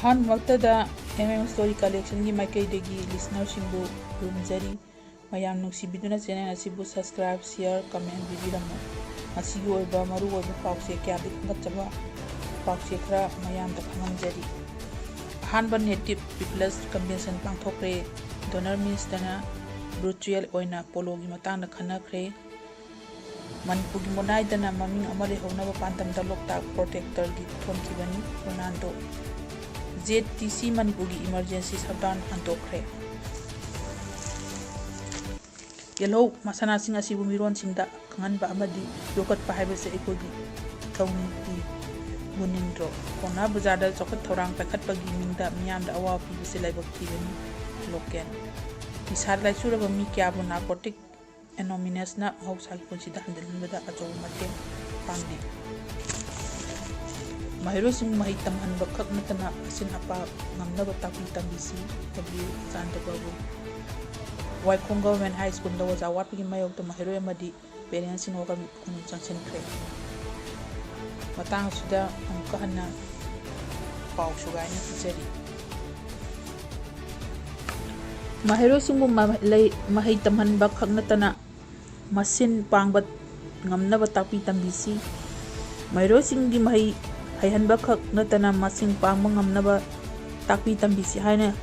ꯑꯍꯥꯟꯕꯃꯛꯇꯗ story ꯀꯂꯦꯛꯁꯟꯒꯤ ꯃꯥꯏꯀꯩꯗꯒꯤ ꯂꯤꯁꯅꯔꯁꯤꯡꯕꯨ ꯈꯨꯔꯨꯝꯖꯔꯤ꯫ ꯃꯌꯥꯝ ꯅꯨꯡꯁꯤꯕꯤꯗꯨꯅ channel ꯑꯁꯤꯕꯨ ꯁꯕꯁꯀ꯭ꯔꯥꯏꯕ, ꯁꯦꯌꯔ, ꯀꯃꯦꯟ ꯄꯤꯕꯤꯔꯝꯃꯨ꯫ ꯃꯁꯤꯒꯤ ꯑꯣꯏꯕ ꯃꯔꯨꯑꯣꯏꯕ ꯄꯥꯎꯆꯦ ꯀꯌꯥꯗꯒꯤ ꯈꯟꯒꯠꯆꯕ ꯄꯥꯎꯆꯦ ꯈꯔ ꯃꯌꯥꯝꯗ ꯈꯪꯍꯟꯖꯔꯤ꯫ ꯑꯍꯥꯟꯕ ꯅꯦꯇꯤꯚ ꯄꯤꯄꯜꯁ ꯀꯟꯚꯦꯟꯁꯟ ꯄꯥꯡꯊꯣꯛꯈ꯭ꯔꯦ꯫ ꯗꯣꯅꯔ ꯃꯤꯅꯤꯁꯇꯔꯅ ꯚꯔꯆꯨꯑꯦꯜ ꯑꯣꯏꯅ ꯄꯣꯂꯣꯒꯤ ꯃꯇꯥꯡꯗ ꯈꯟꯅꯈ꯭ꯔꯦ꯫ ꯃꯅꯤꯄꯨꯔꯒꯤ ꯃꯣꯅꯥꯏꯗꯅ ꯃꯃꯤꯡ ꯑꯃ ꯂꯩꯍꯧꯅꯕ ꯄꯥꯟꯗꯝꯗ ꯂꯣꯛꯇꯥꯛ ꯄ꯭ꯔꯣꯇꯦꯛꯇꯔꯒꯤ ꯊꯣꯟꯈꯤꯕꯅꯤ꯫ ꯔꯣꯅꯥꯜꯗꯣ ꯖꯦꯠꯇꯤꯁꯤ ꯃꯅꯤꯄꯨꯔꯒꯤ ꯏꯃꯔꯖꯦꯟꯁꯤ ꯁꯠꯗꯥꯎꯟ ꯍꯟꯗꯣꯛꯈ꯭ꯔꯦ꯫ ꯌꯦꯜꯍꯧ ꯃꯁꯥꯟꯅꯁꯤꯡ ꯑꯁꯤꯕꯨ ꯃꯤꯔꯣꯟꯁꯤꯡꯗ ꯈꯪꯍꯟꯕ ꯑꯃꯗꯤ ꯌꯣꯛꯈꯠꯄ ꯍꯥꯏꯕꯁꯤ ꯑꯩꯈꯣꯏꯒꯤ ꯏꯊꯧꯅꯤ ꯎꯅꯤꯡꯗ꯭ꯔꯣ? ꯄꯥꯎꯅꯥ ꯕꯖꯥꯔꯗ ꯆꯥꯎꯈꯠ ꯊꯧꯔꯥꯡ ꯄꯥꯏꯈꯠꯄꯒꯤ ꯃꯤꯡꯗ ꯃꯤꯌꯥꯝꯗ ꯑꯋꯥꯕ ꯄꯤꯕꯁꯤ ꯂꯥꯏꯕꯛ ꯊꯤꯕꯅꯤ꯫ ꯂꯣꯀꯦꯜ ꯅꯤꯁꯥ ꯂꯥꯏꯆꯨꯔꯕ ꯃꯤ ꯀꯌꯥꯕꯨ ꯅꯥꯔꯀꯣꯇꯤꯛ ꯑꯦꯅꯣꯅꯤꯃꯁꯅ ꯃꯍꯧꯁꯥꯒꯤ ꯄꯨꯟꯁꯤꯗ ꯍꯟꯖꯤꯟꯍꯟꯕꯗ ꯑꯆꯧꯕ ꯃꯇꯦꯡ ꯄꯥꯡꯂꯤ꯫ ꯃꯍꯩꯔꯣꯏꯁꯤꯡꯕꯨ ꯃꯍꯩ ꯇꯝꯍꯟꯕ ꯈꯛ ꯅꯠꯇꯅ ꯑꯁꯤꯟ ꯑꯄꯥ ꯉꯝꯅꯕ ꯇꯥꯛꯄꯤ ꯇꯝꯕꯤꯁꯤ꯫ ꯗꯕ꯭ꯂꯤꯎ ꯆꯥꯟꯗꯕꯥꯕꯨ ꯋꯥꯏꯈꯣꯡ ꯒꯚꯔꯟꯃꯦꯟꯠ ꯍꯥꯏ ꯁ꯭ꯀꯨꯜꯗ ꯑꯣꯖꯥ ꯋꯥꯠꯄꯒꯤ ꯃꯥꯌꯣꯛꯇ ꯃꯍꯩꯔꯣꯏ ꯑꯃꯗꯤ ꯄꯦꯔꯦꯟꯠꯁꯤꯡꯅ ꯋꯥꯀꯠ ꯄꯨꯛꯅꯤꯡ ꯆꯪꯁꯤꯟꯈ꯭ꯔꯦ꯫ ꯃꯇꯥꯡ ꯑꯁꯤꯗ ꯑꯃꯨꯛꯀ ꯍꯟꯅ ꯄꯥꯎ ꯁꯨꯒꯥꯏꯅ ꯄꯤꯖꯔꯤ꯫ ꯃꯍꯩꯔꯣꯏꯁꯤꯡꯕꯨ ꯃꯍꯩ ꯇꯝꯍꯟꯕ ꯈꯛ ꯅꯠꯇꯅ ꯃꯁꯤꯟ ꯄꯥꯡꯕ ꯉꯝꯅꯕ ꯇꯥꯛꯄꯤ ꯇꯝꯕꯤꯁꯤ꯫ ꯃꯍꯩꯔꯣꯏꯁꯤꯡꯒꯤ ꯃꯍꯩ ꯍꯩꯍꯟꯕ ꯈꯛ ꯅꯠꯇꯅ ꯃꯁꯤꯡ ꯄꯥꯡꯕ ꯉꯝꯅꯕ ꯇꯥꯛꯄꯤ ꯇꯝꯕꯤꯁꯤ ꯍꯥꯏꯅ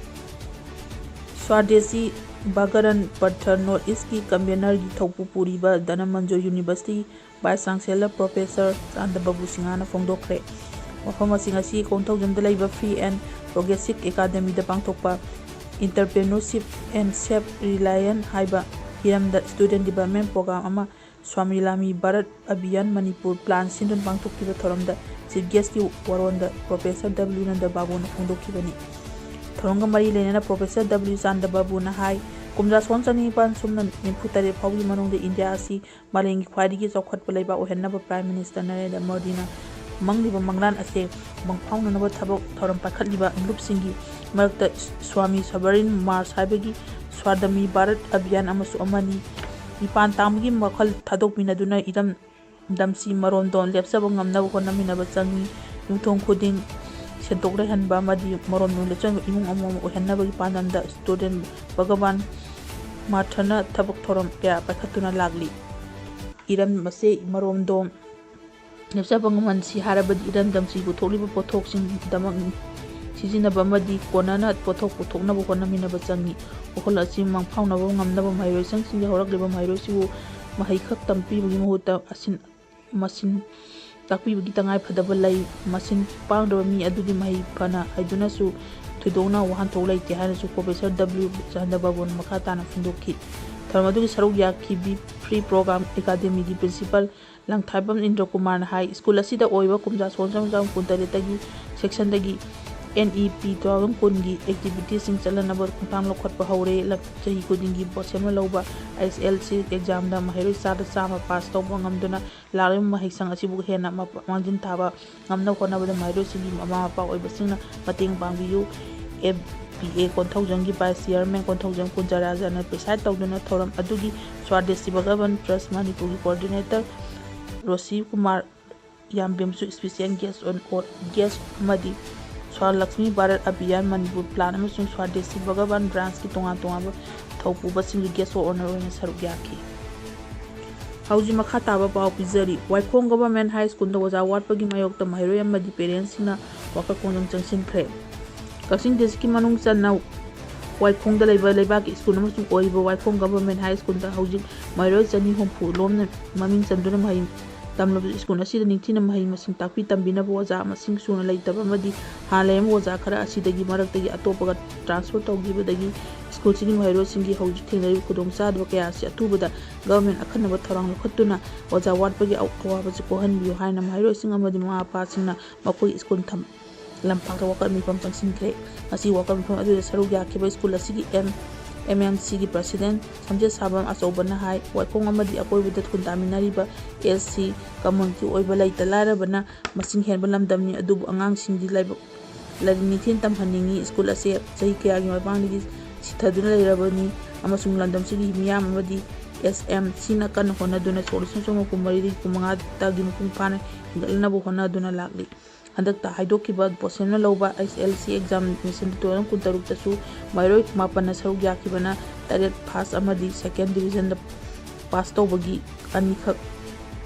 ꯁ꯭ꯋꯥꯗꯦꯁꯤ ꯕꯥꯒꯔꯟ ꯄꯟꯊ ꯅꯣꯔꯊ ꯏꯁꯠꯀꯤ ꯀꯟꯚꯦꯅꯔꯒꯤ ꯊꯧꯄꯨ ꯄꯨꯔꯤꯕ ꯙꯅꯃꯟꯖꯣꯔ ꯌꯨꯅꯤꯚꯔꯁꯤꯇꯤ ꯚꯥꯏꯁ ꯆꯥꯟꯁꯦꯂꯔ ꯄ꯭ꯔꯣꯐꯦꯁꯔ ꯆꯥꯟꯗꯕꯥꯕꯨ ꯁꯤꯡꯍꯅ ꯐꯣꯡꯗꯣꯛꯈ꯭ꯔꯦ꯫ ꯋꯥꯐꯝ ꯑꯁꯤ ꯉꯁꯤ ꯀꯣꯟꯊꯧꯖꯝꯗ ꯂꯩꯕ ꯐ꯭ꯔꯤ ꯑꯦꯟꯗ ꯄ꯭ꯔꯣꯒ꯭ꯔꯦꯁꯤꯚ ꯑꯦꯀꯥꯗꯦꯃꯤꯗ ꯄꯥꯡꯊꯣꯛꯄ "ꯏꯟꯇꯔꯄ꯭ꯔꯦꯅ꯭ꯌꯨꯔꯁꯤꯞ ꯑꯦꯟꯗ ꯁꯦꯜꯐ ꯔꯤꯂꯥꯌꯟꯁ" ꯍꯥꯏꯕ ꯍꯤꯔꯝꯗ ꯁ꯭ꯇꯨꯗꯦꯟꯠ ꯗꯤꯚꯦꯂꯞꯃꯦꯟꯠ ꯄ꯭ꯔꯣꯒ꯭ꯔꯥꯝ ꯑꯃ ꯁ꯭ꯋꯥꯃꯤꯂꯥꯃꯤ ꯚꯥꯔꯠ ꯑꯚꯤꯌꯥꯟ ꯃꯅꯤꯄꯨꯔ ꯄ꯭ꯂꯥꯟ ꯁꯤꯟꯗꯨꯅ ꯄꯥꯡꯊꯣꯛꯈꯤꯕ ꯊꯧꯔꯝꯗ ꯆꯤꯐ ꯒꯦꯁꯠꯀꯤ ꯋꯥꯔꯣꯜꯗ ꯄ꯭ꯔꯣꯐꯦꯁꯔ ꯗꯕ꯭ꯂꯤꯎ ꯆꯥꯟꯗꯕꯥꯕꯨꯅ ꯐꯣꯡꯗꯣꯛꯈꯤꯕꯅꯤ꯫ ꯊꯧꯔꯝꯒ ꯃꯔꯤ ꯂꯩꯅꯅ ꯄ꯭ꯔꯣꯐꯦꯁꯔ ꯗꯕ꯭ꯂꯤꯎ ꯆꯥꯟꯗꯕꯥꯕꯨꯅ ꯍꯥꯏ ꯀꯨꯝꯖꯥ-ꯁꯣꯟ 1993 ꯐꯥꯎꯕꯒꯤ ꯃꯅꯨꯡꯗ ꯏꯟꯗꯤꯌꯥ ꯑꯁꯤ ꯃꯥꯂꯦꯝꯒꯤ ꯈ꯭ꯋꯥꯏꯗꯒꯤ ꯆꯥꯎꯈꯠꯄ ꯂꯩꯕꯥꯛ ꯑꯣꯏꯍꯟꯅꯕ ꯄ꯭ꯔꯥꯏꯝ ꯃꯤꯅꯤꯁꯇꯔ ꯅꯔꯦꯟꯗ꯭ꯔ ꯃꯣꯗꯤꯅ ꯃꯪꯂꯤꯕ ꯃꯪꯂꯥꯟ ꯑꯁꯤ ꯃꯪꯐꯥꯎꯅꯅꯕ ꯊꯕꯛ ꯊꯧꯔꯝ ꯄꯥꯏꯈꯠꯂꯤꯕ ꯂꯨꯞꯁꯤꯡꯒꯤ ꯃꯔꯛꯇ ꯁ꯭ꯋꯥꯃꯤ ꯁꯕꯔꯤꯟ ꯃꯥꯔꯆ ꯍꯥꯏꯕꯗꯤ ꯁ꯭ꯋꯥꯗꯃꯤ ꯚꯥꯔꯠ ꯑꯚꯤꯌꯥꯟ ꯑꯃꯁꯨ ꯑꯃꯅꯤ꯫ ꯃꯤꯄꯥꯟ ꯇꯥꯡꯕꯒꯤ ꯋꯥꯈꯜ ꯊꯥꯗꯣꯛꯃꯤꯟꯅꯗꯨꯅ ꯏꯔꯝꯗꯝꯁꯤ ꯃꯔꯣꯝꯗꯣꯝ ꯂꯦꯞꯆꯕ ꯉꯝꯅꯕ ꯍꯣꯠꯅꯃꯤꯟꯅꯕ ꯆꯪꯏ꯫ ꯌꯨꯝꯊꯣꯡ ꯈꯨꯗꯤꯡ ꯁꯦꯟꯊꯣꯛ ꯂꯩꯍꯟꯕ ꯑꯃꯗꯤ ꯃꯔꯣꯝꯗꯣꯝ ꯂꯦꯞꯆꯕ ꯏꯃꯨꯡ ꯑꯃꯃꯝ ꯑꯣꯏꯍꯟꯅꯕꯒꯤ ꯄꯥꯟꯗꯝꯗ ꯁ꯭ꯇꯨꯗꯦꯟꯠ ꯚꯒꯕꯥꯟ ꯃꯥꯔꯊꯅ ꯊꯕꯛ ꯊꯧꯔꯝ ꯀꯌꯥ ꯄꯥꯏꯈꯠꯇꯨꯅ ꯂꯥꯛꯂꯤ꯫ ꯏꯔꯝꯗꯝ ꯑꯁꯤ ꯃꯔꯣꯝꯗꯣꯝ ꯂꯦꯞꯆꯕ ꯉꯝꯍꯟꯁꯤ ꯍꯥꯏꯔꯕꯗꯤ ꯏꯔꯝꯗꯝꯁꯤ ꯄꯨꯊꯣꯛꯂꯤꯕ ꯄꯣꯠꯊꯣꯛꯁꯤꯡꯒꯤꯗꯃꯛ ꯁꯤꯖꯤꯟꯅꯕ ꯑꯃꯗꯤ ꯀꯣꯟꯅꯅ ꯄꯣꯠꯊꯣꯛ ꯄꯨꯊꯣꯛꯅꯕ ꯍꯣꯠꯅꯃꯤꯟꯅꯕ ꯆꯪꯏ꯫ ꯋꯥꯈꯜꯂꯣꯟ ꯑꯁꯤ ꯃꯪꯐꯥꯎꯅꯕ ꯉꯝꯅꯕ ꯃꯍꯩꯔꯣꯏꯁꯪꯁꯤꯡꯒꯤ ꯍꯧꯔꯛꯂꯤꯕ ꯃꯍꯩꯔꯣꯏꯁꯤꯡꯕꯨ ꯃꯍꯩ ꯈꯛ ꯇꯝꯕꯤꯕꯒꯤ ꯃꯍꯨꯠꯇ ꯃꯁꯤꯟ ꯇꯥꯛꯄꯤꯕꯒꯤ ꯇꯉꯥꯏꯐꯗꯕ ꯂꯩ꯫ ꯃꯁꯤꯟ ꯄꯥꯡꯗ꯭ꯔꯕ ꯃꯤ ꯑꯗꯨꯗꯤ ꯃꯍꯩ ꯐꯅ ꯍꯩꯗꯨꯅꯁꯨ ꯊꯣꯏꯗꯣꯛꯅ ꯋꯥꯍꯟꯊꯣꯛ ꯂꯩꯇꯦ ꯍꯥꯏꯅꯁꯨ ꯄ꯭ꯔꯣꯐꯦꯁꯔ ꯗꯕ꯭ꯂꯤꯎ ꯆꯥꯟꯗꯕꯥꯕꯨꯅ ꯃꯈꯥ ꯇꯥꯅ ꯐꯣꯡꯗꯣꯛꯈꯤ꯫ ꯊꯧꯔꯝ ꯑꯗꯨꯒꯤ ꯁꯔꯨꯛ ꯌꯥꯈꯤ ꯕꯤ ꯐ꯭ꯔꯤ ꯄ꯭ꯔꯣꯒ꯭ꯔꯥꯝ ꯑꯦꯀꯥꯗꯦꯃꯤꯒꯤ ꯄ꯭ꯔꯤꯟꯁꯤꯄꯥꯜ ꯂꯪꯊꯥꯏꯕꯝ ꯏꯟꯗ꯭ꯔꯀꯨꯃꯥꯔꯅ ꯍꯥꯏ ꯀ꯭ꯁꯀꯨꯜ ꯑꯁꯤꯗ ꯑꯣꯏꯕ ꯀꯨꯝꯖꯥ-ꯁꯣꯟ 1993ꯇꯒꯤ ꯁꯦꯛꯁꯟꯗꯒꯤ NEP 2010ꯒꯤ ꯑꯦꯛꯇꯤꯚꯤꯇꯤꯁꯤꯡ ꯆꯠꯅꯅꯕ ꯈꯣꯡꯊꯥꯡ ꯂꯧꯈꯠꯄ ꯍꯧꯔꯦ꯫ ꯆꯍꯤ ꯈꯨꯗꯤꯡꯒꯤ ꯕꯣꯠꯁꯦꯝꯅ ꯂꯧꯕ ISLC ꯑꯦꯛꯖꯥꯝꯗ ꯃꯍꯩꯔꯣꯏ ꯆꯥꯗ 100 ꯄꯥꯁ ꯇꯧꯕ ꯉꯝꯗꯨꯅ ꯂꯥꯛꯂꯤꯕ ꯃꯍꯩꯁꯪ ꯑꯁꯤꯕꯨ ꯍꯦꯟꯅ ꯃꯥꯡꯖꯤꯟ ꯊꯥꯕ ꯉꯝꯅꯕ ꯍꯣꯠꯅꯕꯗ ꯃꯍꯩꯔꯣꯏꯁꯤꯡꯒꯤ ꯃꯃꯥ-ꯃꯄꯥ ꯑꯣꯏꯕꯁꯤꯡꯅ ꯃꯇꯦꯡ ꯄꯥꯡꯕꯤꯌꯨ꯫ FBA ꯀꯣꯟꯊꯧꯖꯝꯒꯤ ꯚꯥꯏꯁ ꯆꯤꯌꯔꯃꯦꯟ ꯀꯣꯟꯊꯧꯖꯝ ꯀꯨꯟꯖꯥꯔꯥꯖꯅ ꯄ꯭ꯔꯤꯁꯥꯏꯗ ꯇꯧꯗꯨꯅ ꯊꯧꯔꯝ ꯑꯗꯨꯒꯤ ꯁ꯭ꯋꯥꯗꯦꯁꯤ ꯚꯒꯕꯟ ꯇ꯭ꯔꯁꯠ ꯃꯅꯤꯄꯨꯔꯒꯤ ꯀꯣꯑꯣꯔꯗꯤꯅꯦꯇꯔ ꯔꯣꯁꯤꯀꯨꯃꯥꯔ ꯌꯥꯝꯕꯦꯝꯁꯨ ꯁ꯭ꯄꯦꯁꯤꯑꯦꯜ ꯒꯦꯁꯠ ꯑꯃꯗꯤ ꯁ꯭ꯋꯥꯂꯛꯁꯃꯤ ꯚꯥꯔꯠ ꯑꯚꯤꯌꯥꯟ ꯃꯅꯤꯄꯨꯔ ꯄ꯭ꯂꯥꯟ ꯑꯃꯁꯨꯡ ꯁ꯭ꯋꯥꯗꯦꯁꯤ ꯚꯒꯕꯥꯟ ꯕ꯭ꯔꯥꯟꯆꯀꯤ ꯇꯣꯉꯥꯟ ꯇꯣꯉꯥꯟꯕ ꯊꯧꯄꯨꯕꯁꯤꯡꯁꯨ ꯒꯦꯁꯠ ꯑꯣꯐ ꯑꯣꯅꯔ ꯑꯣꯏꯅ ꯁꯔꯨꯛ ꯌꯥꯈꯤ꯫ ꯍꯧꯖꯤꯛ ꯃꯈꯥ ꯇꯥꯕ ꯄꯥꯎ ꯄꯤꯖꯔꯤ꯫ ꯋꯥꯏꯈꯣꯡ ꯒꯚꯔꯟꯃꯦꯟꯠ ꯍꯥꯏ ꯁ꯭ꯀꯨꯜꯗ ꯑꯣꯖꯥ ꯋꯥꯠꯄꯒꯤ ꯃꯥꯌꯣꯛꯇ ꯃꯍꯩꯔꯣꯏ ꯑꯃꯗꯤ ꯄꯦꯔꯦꯟꯠꯁꯤꯡꯅ ꯋꯥꯀꯠ ꯄꯨꯛꯅꯤꯡ ꯆꯪꯁꯤꯟꯈ꯭ꯔꯦ꯫ ꯀꯛꯆꯤꯡ ꯗꯤꯁꯇ꯭ꯔꯤꯛꯀꯤ ꯃꯅꯨꯡ ꯆꯟꯅ ꯋꯥꯏꯈꯣꯡꯗ ꯂꯩꯕ ꯂꯩꯕꯥꯛꯀꯤ ꯁ꯭ꯀꯨꯜ ꯑꯃꯁꯨ ꯑꯣꯏꯔꯤꯕ ꯋꯥꯏꯈꯣꯡ ꯒꯚꯔꯟꯃꯦꯟꯠ ꯍꯥꯏ ꯁ꯭ꯀꯨꯜꯗ ꯍꯧꯖꯤꯛ ꯃꯍꯩꯔꯣꯏ 270 ꯂꯣꯝꯅ ꯃꯃꯤꯡ ꯆꯟꯗꯨꯅ ꯃꯍꯩ ꯇꯝꯂꯕꯁꯨ ꯁ꯭ꯀꯨꯜ ꯑꯁꯤꯗ ꯅꯤꯡꯊꯤꯅ ꯃꯍꯩ ꯃꯁꯤꯡ ꯇꯥꯛꯄꯤ ꯇꯝꯕꯤꯅꯕ ꯑꯣꯖꯥ ꯃꯁꯤꯡ ꯁꯨꯅ ꯂꯩꯇꯕ ꯑꯃꯗꯤ ꯍꯥꯟꯅ ꯂꯩꯔꯝꯕ ꯑꯣꯖꯥ ꯈꯔ ꯑꯁꯤꯗꯒꯤ ꯃꯔꯛꯇꯒꯤ ꯑꯇꯣꯞꯄꯒ ꯇ꯭ꯔꯥꯟꯁꯐꯔ ꯇꯧꯈꯤꯕꯗꯒꯤ ꯁ꯭ꯀꯨꯜꯁꯤꯒꯤ ꯃꯍꯩꯔꯣꯏꯁꯤꯡꯒꯤ ꯍꯧꯖꯤꯛ ꯊꯦꯡꯅꯔꯤꯕ ꯈꯨꯗꯣꯡꯆꯥꯗꯕ ꯀꯌꯥ ꯑꯁꯤ ꯑꯊꯨꯕꯗ ꯒꯚꯔꯟꯃꯦꯟꯠ ꯑꯈꯟꯅꯕ ꯊꯧꯔꯥꯡ ꯂꯧꯈꯠꯇꯨꯅ ꯑꯣꯖꯥ ꯋꯥꯠꯄꯒꯤ ꯑꯋꯥꯕꯁꯤ ꯀꯣꯛꯍꯟꯕꯤꯌꯨ ꯍꯥꯏꯅ ꯃꯍꯩꯔꯣꯏꯁꯤꯡ ꯑꯃꯗꯤ ꯃꯃꯥ-ꯃꯄꯥꯁꯤꯡꯅ ꯃꯈꯣꯏꯒꯤ ꯁ꯭ꯀꯨꯜ ꯂꯝꯄꯥꯛꯇ ꯋꯥꯀꯠ ꯃꯤꯐꯝ ꯆꯪꯁꯤꯟꯈ꯭ꯔꯦ꯫ ꯉꯁꯤ ꯋꯥꯀꯠ ꯃꯤꯐꯝ ꯑꯗꯨꯗ ꯁꯔꯨꯛ ꯌꯥꯈꯤꯕ ꯁ꯭ꯀꯨꯜ ꯑꯁꯤꯒꯤ MMCꯒꯤ ꯄ꯭ꯔꯁꯤꯗꯦꯟꯠ ꯁꯝꯖꯦꯠꯁꯥꯕꯝ ꯑꯆꯧꯕꯅ ꯍꯥꯏ ꯋꯥꯏꯈꯣꯡ ꯑꯃꯗꯤ ꯑꯀꯣꯏꯕꯗ ꯈꯨꯟꯗꯥꯃꯤꯟꯅꯔꯤꯕ SC ꯀꯝꯃ꯭ꯌꯨꯅꯤꯇꯤ ꯑꯣꯏꯕ ꯂꯩꯇ ꯂꯥꯏꯔꯕꯅ ꯃꯁꯤꯡ ꯍꯦꯟꯕ ꯂꯝꯗꯝꯅꯤ ꯑꯗꯨꯕꯨ ꯑꯉꯥꯡꯁꯤꯡꯗꯤ ꯂꯥꯏꯔꯤꯛ ꯅꯤꯡꯊꯤꯅ ꯇꯝꯍꯟꯅꯤꯡꯏ꯫ ꯁ꯭ꯀꯨꯜ ꯑꯁꯤ ꯆꯍꯤ ꯀꯌꯥꯒꯤ ꯃꯃꯥꯡꯗꯒꯤ ꯁꯤꯊꯗꯨꯅ ꯂꯩꯔꯕꯅꯤ ꯑꯃꯁꯨꯡ ꯂꯝꯗꯝꯁꯤꯒꯤ ꯃꯤꯌꯥꯝ ꯑꯃꯗꯤ SMCꯅ ꯀꯟꯅ ꯍꯣꯠꯅꯗꯨꯅ ꯁꯣꯛ 1934ꯗꯒꯤ 35ꯇꯒꯤ ꯃꯄꯨꯡ ꯐꯥꯅ ꯍꯤꯡꯒꯠꯍꯟꯅꯕ ꯍꯣꯠꯅꯗꯨꯅ ꯂꯥꯛꯂꯤ꯫ ꯍꯟꯗꯛꯇ ꯍꯥꯏꯗꯣꯛꯈꯤꯕ ꯕꯣꯁꯦꯝꯅ ꯂꯧꯕ SLC ꯑꯦꯛꯖꯥꯃꯤꯅꯦꯁꯟ 2016ꯇꯁꯨ ꯃꯍꯩꯔꯣꯏ 9ꯅ ꯁꯔꯨꯛ ꯌꯥꯈꯤꯕꯅ 8 ꯐꯥꯔꯁ ꯑꯃꯗꯤ ꯁꯦꯀꯦꯟ ꯗꯤꯕꯤꯖꯟꯗ ꯄꯥꯁ ꯇꯧꯕꯒꯤ 2ꯈꯛ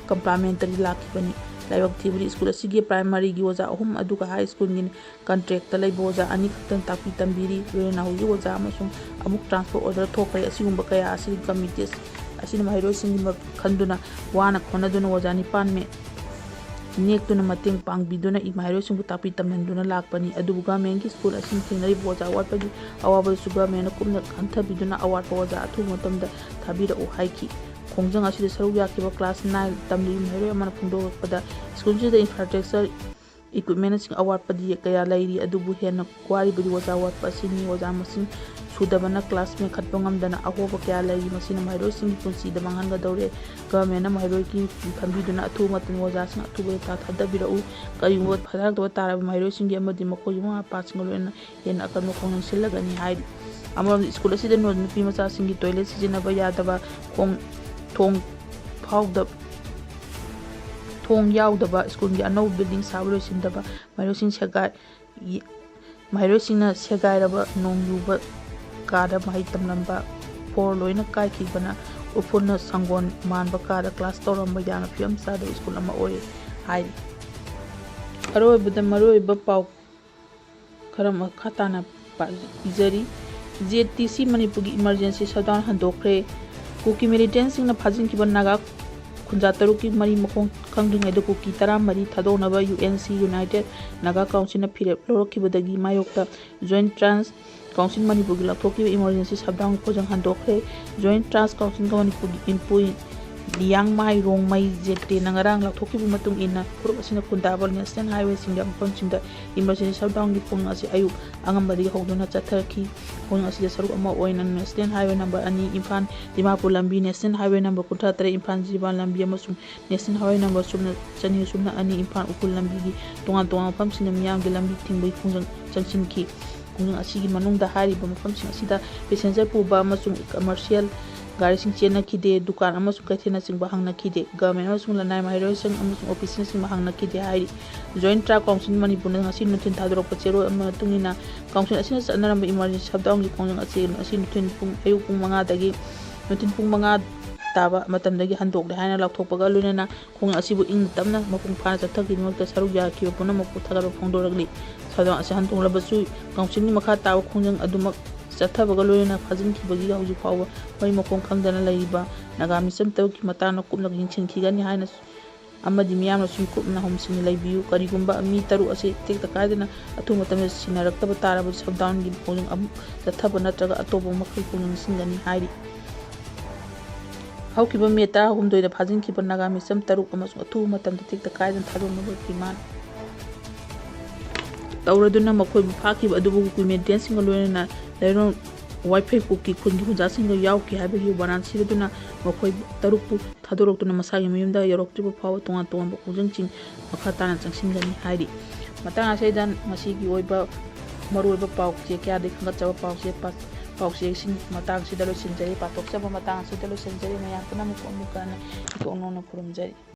ꯀꯝꯄ꯭ꯂꯤꯃꯦꯟꯇꯔꯤ ꯂꯥꯛꯈꯤꯕꯅꯤ꯫ ꯂꯥꯏꯕꯛ ꯊꯤꯕꯗꯤ ꯁ꯭ꯀꯨꯜ ꯑꯁꯤꯒꯤ ꯄ꯭ꯔꯥꯏꯃꯥꯔꯤꯒꯤ ꯑꯣꯖꯥ 3 ꯑꯗꯨꯒ ꯍꯥꯏ ꯁ꯭ꯀꯨꯜꯒꯤ ꯀꯟꯇ꯭ꯔꯦꯛꯇ ꯂꯩꯕ ꯑꯣꯖꯥ 2 ꯈꯛꯇꯪ ꯇꯥꯛꯄꯤ ꯇꯝꯕꯤꯔꯤ꯫ ꯂꯣꯏꯅꯅ ꯍꯧꯖꯤꯛ ꯑꯣꯖꯥ ꯑꯃꯁꯨꯡ ꯑꯃꯨꯛ ꯇ꯭ꯔꯥꯟꯁꯐꯔ ꯑꯣꯔꯗꯔ ꯊꯣꯛꯈ꯭ꯔꯦ꯫ ꯑꯁꯤꯒꯨꯝꯕ ꯀꯌꯥ ꯑꯁꯤ ꯀꯝꯃꯤꯇꯤ ꯑꯁꯤꯅ ꯃꯍꯩꯔꯣꯏꯁꯤꯡꯒꯤ ꯈꯟꯗꯨꯅ ꯋꯥꯅ ꯍꯣꯠꯅꯗꯨꯅ ꯑꯣꯖꯥ 9 ꯅꯦꯛꯇꯨꯅ ꯃꯇꯦꯡ ꯄꯥꯡꯕꯤꯗꯨꯅ ꯃꯍꯩꯔꯣꯏꯁꯤꯡꯕꯨ ꯇꯥꯛꯄꯤ ꯇꯝꯍꯟꯗꯨꯅ ꯂꯥꯛꯄꯅꯤ꯫ ꯑꯗꯨꯕꯨ ꯒꯚꯔꯟꯃꯦꯟꯠꯀꯤ ꯁ꯭ꯀꯨꯜ ꯑꯁꯤꯅ ꯊꯦꯡꯅꯔꯤꯕ ꯑꯣꯖꯥ ꯋꯥꯠꯄꯒꯤ ꯑꯋꯥꯕꯗꯨꯁꯨ ꯒꯚꯔꯟꯃꯦꯟꯠꯅ ꯀꯨꯞꯅ ꯈꯟꯊꯕꯤꯗꯨꯅ ꯑꯋꯥꯠꯄ ꯑꯣꯖꯥ ꯑꯊꯨꯕ ꯃꯇꯝꯗ ꯊꯥꯕꯤꯔꯛꯎ ꯍꯥꯏꯈꯤ꯫ ꯈꯣꯡꯖꯪ ꯑꯁꯤꯗ ꯁꯔꯨꯛ ꯌꯥꯈꯤꯕ ꯀ꯭ꯂꯥꯁ 9 ꯇꯝꯂꯤꯕ ꯃꯍꯩꯔꯣꯏ ꯑꯃꯅ ꯐꯣꯡꯗꯣꯛꯂꯛꯄꯗ ꯁ꯭ꯀꯨꯜꯁꯤꯗ ꯏꯟꯐ꯭ꯔꯥꯁꯇ꯭ꯔꯛꯆꯔ ꯏꯀ꯭ꯋꯤꯞꯃꯦꯟꯠꯁꯤꯡ ꯑꯋꯥꯠꯄꯗꯤ ꯀꯌꯥ ꯂꯩꯔꯤ, ꯑꯗꯨꯕꯨ ꯍꯦꯟꯅ ꯋꯥꯔꯤꯕꯗꯤ ꯑꯣꯖꯥ ꯋꯥꯠꯄ ꯑꯁꯤꯅꯤ꯫ ꯑꯣꯖꯥ ꯃꯁꯤꯡ ꯁꯨꯗꯕꯅ ꯀ꯭ꯂꯥꯁ ꯃꯦꯟꯈꯠꯄ ꯉꯝꯗꯅ ꯑꯍꯣꯕ ꯀꯌꯥ ꯂꯩꯔꯤ, ꯃꯁꯤꯅ ꯃꯍꯩꯔꯣꯏꯁꯤꯡꯒꯤ ꯄꯨꯟꯁꯤꯗ ꯃꯥꯡꯍꯟꯒꯗꯧꯔꯦ꯫ ꯒꯚꯔꯟꯃꯦꯟꯠꯅ ꯃꯍꯩꯔꯣꯏꯒꯤ ꯈꯟꯕꯤꯗꯨꯅ ꯑꯊꯨꯕ ꯃꯇꯝꯗ ꯑꯣꯖꯥꯁꯤꯡ ꯑꯊꯨꯕꯗ ꯊꯥꯗꯕꯤꯔꯛꯎ꯫ ꯀꯔꯤꯒꯨꯝꯕ ꯊꯥꯗꯔꯛꯇꯕ ꯇꯥꯔꯕꯗꯤ ꯃꯍꯩꯔꯣꯏꯁꯤꯡꯒꯤ ꯑꯃꯗꯤ ꯃꯈꯣꯏꯒꯤ ꯃꯃꯥ ꯃꯄꯥꯁꯤꯡꯒ ꯂꯣꯏꯅꯅ ꯍꯦꯟꯅ ꯑꯀꯟꯕ ꯈꯣꯡꯖꯪ ꯁꯤꯜꯂꯒꯅꯤ ꯍꯥꯏꯔꯤ꯫ ꯑꯃꯔꯣꯝꯗ ꯁ꯭ꯀꯨꯜ ꯑꯁꯤꯗ ꯅꯨꯄꯤꯃꯆꯥꯁꯤꯡꯒꯤ ꯇꯣꯏꯂꯦꯠ ꯁꯤꯖꯤꯟꯅꯕ ꯌꯥꯗꯕ, ꯊꯣꯡ ꯌꯥꯎꯗꯕ, ꯁ꯭ꯀꯨꯜꯒꯤ ꯑꯅꯧꯕ ꯕꯤꯜꯗꯤꯡ ꯁꯥꯕ ꯂꯣꯏꯁꯤꯟꯗꯕ, ꯃꯍꯩꯔꯣꯏꯁꯤꯡꯅ ꯁꯦꯒꯥꯏꯔꯕ ꯅꯣꯡ ꯌꯨꯕ ꯀꯥꯗ ꯃꯍꯩ ꯇꯝꯂꯝꯕ, ꯐ꯭ꯂꯣꯔ ꯂꯣꯏꯅ ꯀꯥꯏꯈꯤꯕꯅ ꯎꯐꯨꯜꯅ ꯁꯪꯒꯣꯜ ꯃꯥꯟꯕ ꯀꯥꯗ ꯀ꯭ꯂꯥꯁ ꯇꯧꯔꯝꯕ ꯌꯥꯝꯅ ꯐꯤꯕꯝ ꯆꯥꯗꯕ ꯁ꯭ꯀꯨꯜ ꯑꯃ ꯑꯣꯏ ꯍꯥꯏꯔꯤ꯫ ꯑꯔꯣꯏꯕꯗ ꯃꯔꯨꯑꯣꯏꯕ ꯄꯥꯎ ꯈꯔ ꯃꯈꯥ ꯇꯥꯅ ꯄꯤꯖꯔꯤ꯫ JTC ꯃꯅꯤꯄꯨꯔꯒꯤ ꯏꯃꯔꯖꯦꯟꯁꯤ ꯁꯠꯗꯥꯎꯟ ꯍꯟꯗꯣꯛꯈ꯭ꯔꯦ꯫ ꯀꯨꯀꯤ ꯃꯤꯂꯤꯇꯦꯟꯠꯁꯤꯡꯅ ꯐꯥꯖꯤꯟꯈꯤꯕ ꯅꯥꯒꯥ ꯈꯨꯟꯖꯥ 3ꯀꯤ ꯃꯔꯤ ꯃꯈꯣꯡ ꯈꯪꯗ꯭ꯔꯤꯉꯩꯗ ꯀꯨꯀꯤ 14 ꯊꯥꯗꯣꯛꯅꯕ UNC (ꯌꯨꯅꯥꯏꯇꯦꯗ ꯅꯥꯒꯥ ꯀꯥꯎꯟꯁꯤꯜꯅ ꯐꯤꯔꯦꯞ ꯂꯧꯔꯛꯈꯤꯕꯗꯒꯤ ꯃꯥꯌꯣꯛꯇ ꯖꯣꯏꯟꯠ ꯇ꯭ꯔꯥꯟꯁ ꯀꯥꯎꯟꯁꯤꯜ ꯃꯅꯤꯄꯨꯔꯒꯤ ꯂꯧꯊꯣꯛꯈꯤꯕ ꯏꯃꯔꯖꯦꯟꯁꯤ ꯁꯠꯗꯥꯎꯟꯒꯤ ꯈꯣꯡꯖꯪ ꯍꯟꯗꯣꯛꯈ꯭ꯔꯦ꯫ ꯖꯣꯏꯟꯠ ꯇ꯭ꯔꯥꯟꯁ ꯀꯥꯎꯟꯁꯤꯜꯒ ꯃꯅꯤꯄꯨꯔꯒꯤ ꯏꯟꯄꯨꯏ, ꯂꯤꯌꯥꯡꯃꯥꯏ, ꯔꯣꯡꯃꯩ, ꯖꯦꯇꯦꯅ ꯉꯔꯥꯡ ꯂꯥꯎꯊꯣꯛꯈꯤꯕꯒꯤ ꯃꯇꯨꯡ ꯏꯟꯅ ꯐꯨꯔꯨꯞ ꯑꯁꯤꯅ ꯈꯨꯟꯗꯥꯕ ꯅꯦꯁꯅꯦꯜ ꯍꯥꯏꯋꯦꯁꯤꯡꯒꯤ ꯃꯐꯝꯁꯤꯡꯗ ꯏꯃꯔꯖꯦꯟꯁꯤ ꯁꯠꯗꯥꯎꯟꯒꯤ ꯄꯨꯡ ꯑꯁꯤ ꯑꯌꯨꯛ ꯑꯉꯟꯕꯗꯒꯤ ꯍꯧꯗꯨꯅ ꯆꯠꯊꯈꯤ꯫ ꯈꯣꯡꯖꯪ ꯑꯁꯤꯗ ꯁꯔꯨꯛ ꯑꯃ ꯑꯣꯏꯅ national highway number 2 Imphal Dimapur ꯂꯝꯕꯤ, national highway number 63 Imphal Jiribam ꯂꯝꯕꯤ ꯑꯃꯁꯨꯡ national highway number 002 Imphal Ukhrul ꯂꯝꯕꯤꯒꯤ ꯇꯣꯉꯥꯟ ꯇꯣꯉꯥꯟꯕ ꯃꯐꯝꯁꯤꯡꯗ ꯃꯤꯌꯥꯝꯒꯤ ꯂꯝꯕꯤ ꯊꯤꯡꯕꯒꯤ ꯈꯣꯡꯖꯪ ꯆꯪꯁꯤꯟꯈꯤ꯫ ꯈꯣꯡꯖꯪ ꯑꯁꯤꯒꯤ ꯃꯅꯨꯡꯗ ꯍꯥꯏꯔꯤꯕ ꯃꯐꯝꯁꯤꯡ ꯑꯁꯤꯗ ꯄꯦꯁꯦꯟꯖꯔ ꯄꯨꯕ ꯑꯃꯁꯨꯡ ꯀꯃꯔꯁꯤꯌꯦꯜ ꯒꯥꯔꯤꯁꯤꯡ ꯆꯦꯟꯅꯈꯤꯗꯦ, ꯗꯨꯀꯥꯟ ꯑꯃꯁꯨꯡ ꯀꯩꯊꯦꯜꯅꯆꯤꯡꯕ ꯍꯥꯡꯅꯈꯤꯗꯦ꯫ ꯒꯚꯔꯟꯃꯦꯟꯠ ꯑꯃꯁꯨꯡ ꯂꯅꯥꯏ ꯃꯍꯩꯔꯣꯏꯁꯪ ꯑꯃꯁꯨꯡ ꯑꯣꯐꯤꯁꯁꯤꯡ ꯍꯥꯡꯅꯈꯤꯗꯦ ꯍꯥꯏꯔꯤ꯫ ꯖꯣꯏꯟꯠ ꯇ꯭ꯔꯥꯏꯕ ꯀꯥꯎꯟꯁꯤꯜ ꯃꯅꯤꯄꯨꯔꯅ ꯉꯁꯤ ꯅꯨꯡꯊꯤꯜ ꯊꯥꯗꯣꯔꯛꯄ ꯆꯦꯔꯣꯜ ꯑꯃꯒꯤ ꯃꯇꯨꯡ ꯏꯟꯅ ꯀꯥꯎꯟꯁꯤꯜ ꯑꯁꯤꯅ ꯆꯠꯅꯔꯝꯕ ꯏꯃꯔꯖꯦꯟꯁꯤ ꯁꯠꯗꯥꯎꯟꯒꯤ ꯈꯣꯡꯖꯪ ꯑꯁꯤ ꯉꯁꯤ ꯑꯌꯨꯛ ꯄꯨꯡ 5ꯗꯒꯤ ꯅꯨꯡꯊꯤꯜ ꯄꯨꯡ 5 ꯇꯥꯕ ꯃꯇꯝꯗꯒꯤ ꯍꯟꯗꯣꯛꯂꯦ ꯍꯥꯏꯅ ꯂꯥꯎꯊꯣꯛꯄꯒ ꯂꯣꯏꯅꯅ ꯈꯣꯡꯖꯪ ꯑꯁꯤꯕꯨ ꯏꯪꯅ ꯇꯞꯅ ꯃꯄꯨꯡ ꯐꯥꯅ ꯆꯠꯊꯈꯤꯕꯒꯤꯗꯃꯛꯇ ꯁꯔꯨꯛ ꯌꯥꯈꯤꯕ ꯄꯨꯝꯅꯃꯛꯄꯨ ꯊꯥꯒꯠꯄ ꯐꯣꯡꯗꯣꯛꯂꯤ꯫ ꯁꯠꯗꯥꯎꯟ ꯑꯁꯤ ꯍꯟꯗꯣꯛꯂꯕꯁꯨ ꯀꯥꯎꯟꯁꯤꯜꯒꯤ ꯃꯈꯥ ꯇꯥꯕ ꯈꯣꯡꯖꯪ ꯑꯗꯨꯃꯛ ꯆꯠꯊꯕꯒ ꯂꯣꯏꯅꯅ ꯐꯥꯖꯤꯟꯈꯤꯕꯒꯤ ꯍꯧꯖꯤꯛ ꯐꯥꯎꯕ ꯃꯔꯤ ꯃꯈꯣꯡ ꯈꯪꯗꯅ ꯂꯩꯔꯤꯕ ꯅꯥꯒꯥ ꯃꯤꯆꯝ 3ꯀꯤ ꯃꯇꯥꯡꯗ ꯀꯨꯞꯅ ꯌꯦꯡꯁꯤꯟꯈꯤꯒꯅꯤ ꯍꯥꯏꯅ ꯑꯃꯗꯤ ꯃꯤꯌꯥꯝꯅꯁꯨ ꯀꯨꯞꯅ ꯍꯨꯝꯁꯤꯡꯅ ꯂꯩꯕꯤꯌꯨ꯫ ꯀꯔꯤꯒꯨꯝꯕ ꯃꯤ 3 ꯑꯁꯤ ꯇꯦꯛꯇ ꯀꯥꯏꯗꯅ ꯑꯊꯨꯕ ꯃꯇꯝꯗ ꯁꯤꯟꯅꯔꯛꯇꯕ ꯇꯥꯔꯕꯗꯤ ꯁꯠꯗꯥꯎꯟꯒꯤ ꯈꯣꯡꯖꯪ ꯑꯃꯨꯛ ꯆꯠꯊꯕ ꯅꯠꯇ꯭ꯔꯒ ꯑꯇꯣꯞꯄ ꯃꯈꯜꯒꯤ ꯈꯣꯡꯖꯪ ꯁꯤꯟꯒꯅꯤ ꯍꯥꯏꯔꯤ꯫ ꯍꯧꯈꯤꯕ ꯃꯦ 13ꯗ ꯐꯥꯖꯤꯟꯈꯤꯕ ꯅꯥꯒꯥ ꯃꯤꯆꯝ 3 ꯑꯃꯁꯨꯡ ꯑꯊꯨꯕ ꯃꯇꯝꯗ ꯇꯦꯛꯇ ꯀꯥꯏꯗꯅ ꯊꯥꯗꯣꯛꯅꯕ ꯗꯤꯃꯥꯟ ꯇꯧꯔꯗꯨꯅ ꯃꯈꯣꯏꯕꯨ ꯐꯥꯈꯤꯕ ꯑꯗꯨꯕꯨ ꯀꯨꯀꯤ ꯃꯤꯂꯤꯇꯦꯟꯠꯁꯤꯡꯒ ꯂꯣꯏꯅꯅ ꯂꯩꯔꯣꯜ ꯋꯥꯏꯐꯩ ꯀꯨꯀꯤ ꯈꯨꯟꯒꯤ ꯈꯨꯟꯖꯥꯁꯤꯡꯒ ꯌꯥꯎꯈꯤ ꯍꯥꯏꯕꯒꯤ ꯋꯥꯔꯟꯠ ꯁꯤꯔꯗꯨꯅ ꯃꯈꯣꯏ 3ꯄꯨ ꯊꯥꯗꯣꯔꯛꯇꯨꯅ ꯃꯁꯥꯒꯤ ꯃꯌꯨꯝꯗ ꯌꯧꯔꯛꯇ꯭ꯔꯤꯕ ꯐꯥꯎꯕ ꯇꯣꯉꯥꯟ ꯇꯣꯉꯥꯟꯕ ꯈꯣꯡꯖꯪꯁꯤꯡ ꯃꯈꯥ ꯇꯥꯅ ꯆꯪꯁꯤꯟꯒꯅꯤ ꯍꯥꯏꯔꯤ꯫ ꯃꯇꯥꯡ ꯑꯁꯤꯗ ꯃꯁꯤꯒꯤ ꯑꯣꯏꯕ ꯃꯔꯨꯑꯣꯏꯕ ꯄꯥꯎꯆꯦ ꯀꯌꯥꯗꯒꯤ ꯈꯟꯒꯠꯆꯕ ꯄꯥꯎꯆꯦꯁꯤꯡ ꯃꯇꯥꯡ ꯑꯁꯤꯗ ꯂꯣꯏꯁꯤꯟꯖꯔꯤ꯫ ꯄꯥꯊꯣꯛꯆꯕ ꯃꯇꯥꯡ ꯑꯁꯤꯗ ꯂꯣꯏꯁꯤꯟꯖꯔꯤ꯫ ꯃꯌꯥꯝ ꯄꯨꯝꯅꯃꯛꯄꯨ ꯑꯃꯨꯛꯀ ꯍꯟꯅ ꯏꯊꯣꯛ ꯅꯧꯅ ꯈꯨꯔꯨꯝꯖꯔꯤ꯫